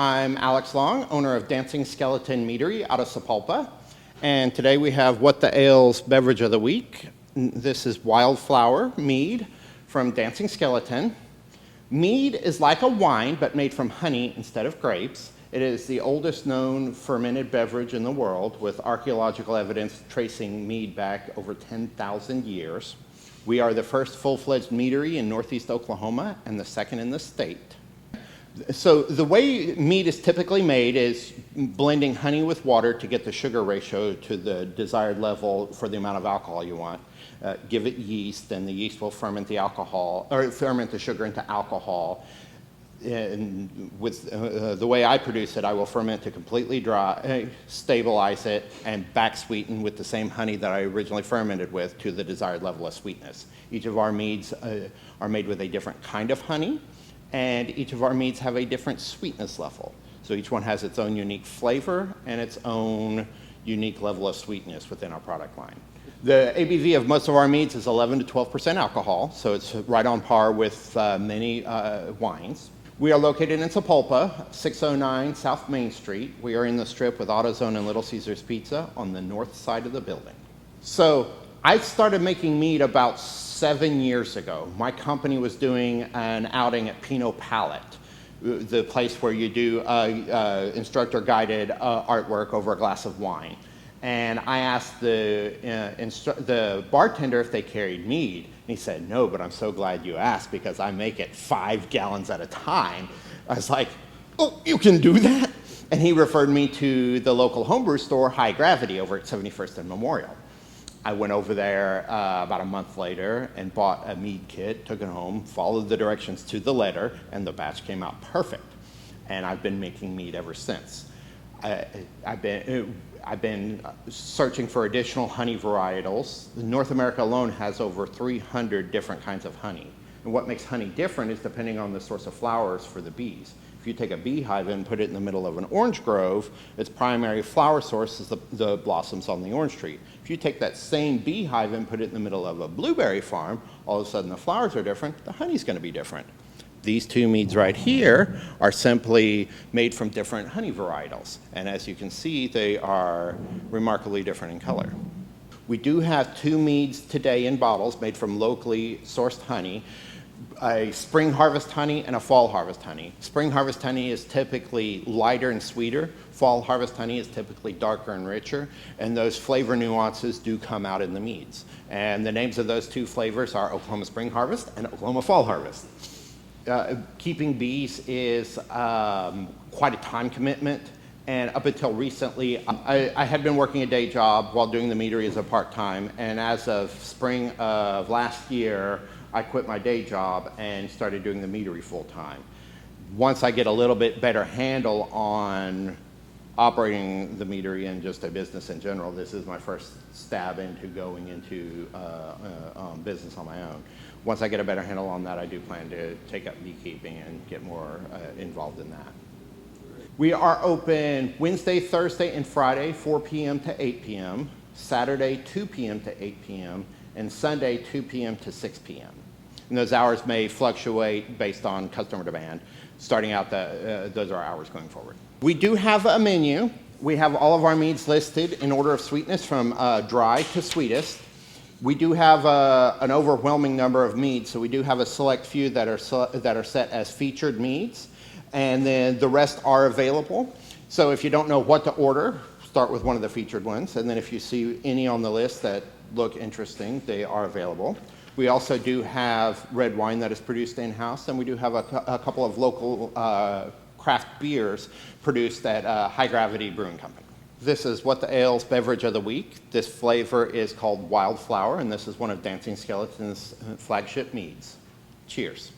I'm Alex Long, owner of Skelton Meadery out of Sapulpa. And today we have What the Ale's Beverage of the Week. This is Wildflower mead from Dancing Skeleton. Mead is like a wine, but made from honey instead of grapes. It is the oldest known fermented beverage in the world, with archaeological evidence tracing mead back over 10,000 years. We are the first full-fledged meadery in northeast Oklahoma and the second in the state. So the way mead is typically made is blending honey with water to get the sugar ratio to the desired level for the amount of alcohol you want. Give it yeast, and the yeast will ferment the alcohol, or ferment the sugar into alcohol. And with the way I produce it, I will ferment to completely dry, stabilize it, and back sweeten with the same honey that I originally fermented with to the desired level of sweetness. Each of our meads are made with a different kind of honey, and each of our meads have a different sweetness level. So each one has its own unique flavor and its own unique level of sweetness within our product line. The ABV of most of our meads is 11 to 12% alcohol, so it's right on par with many wines. We are located in Sapulpa, 609 South Main Street. We are in the strip with AutoZone and Little Caesars Pizza on the north side of the building. So I started making mead about 7 years ago. My company was doing an outing at Pinot Palette, the place where you do instructor-guided artwork over a glass of wine. And I asked the bartender if they carried mead. And he said, "No, but I'm so glad you asked because I make it 5 gallons at a time." I was like, "Oh, you can do that?" And he referred me to the local homebrew store, High Gravity, over at 71st and Memorial. I went over there about a month later and bought a mead kit, took it home, followed the directions to the letter, and the batch came out perfect. And I've been making mead ever since. I've been searching for additional honey varietals. North America alone has over 300 different kinds of honey. And what makes honey different is depending on the source of flowers for the bees. If you take a beehive and put it in the middle of an orange grove, its primary flower source is the blossoms on the orange tree. If you take that same beehive and put it in the middle of a blueberry farm, all of a sudden the flowers are different, the honey's going to be different. These two meads right here are simply made from different honey varietals. And as you can see, they are remarkably different in color. We do have 2 meads today in bottles made from locally sourced honey, a spring harvest honey and a fall harvest honey. Spring harvest honey is typically lighter and sweeter. Fall harvest honey is typically darker and richer. And those flavor nuances do come out in the meads. And the names of those 2 flavors are Oklahoma Spring Harvest and Oklahoma Fall Harvest. Keeping bees is quite a time commitment, and up until recently, I had been working a day job while doing the meadery as a part-time, and as of spring of last year, I quit my day job and started doing the meadery full-time. Once I get a little bit better handle on operating the meadery and just a business in general, this is my first stab into going into business on my own. Once I get a better handle on that, I do plan to take up beekeeping and get more involved in that. We are open Wednesday, Thursday, and Friday, 4 p.m. to 8 p.m., Saturday, 2 p.m. to 8 p.m., and Sunday, 2 p.m. to 6 p.m. And those hours may fluctuate based on customer demand. Starting out, those are our hours going forward. We do have a menu. We have all of our meads listed in order of sweetness from dry to sweetest. We do have an overwhelming number of meads, so we do have a select few that are set as featured meads, and then the rest are available. So if you don't know what to order, start with one of the featured ones, and then if you see any on the list that look interesting, they are available. We also do have red wine that is produced in-house, and we do have a couple of local craft beers produced at High Gravity Brewing Company. This is What the Ale's Beverage of the Week. This flavor is called Wildflower, and this is one of Dancing Skeleton's flagship meads. Cheers.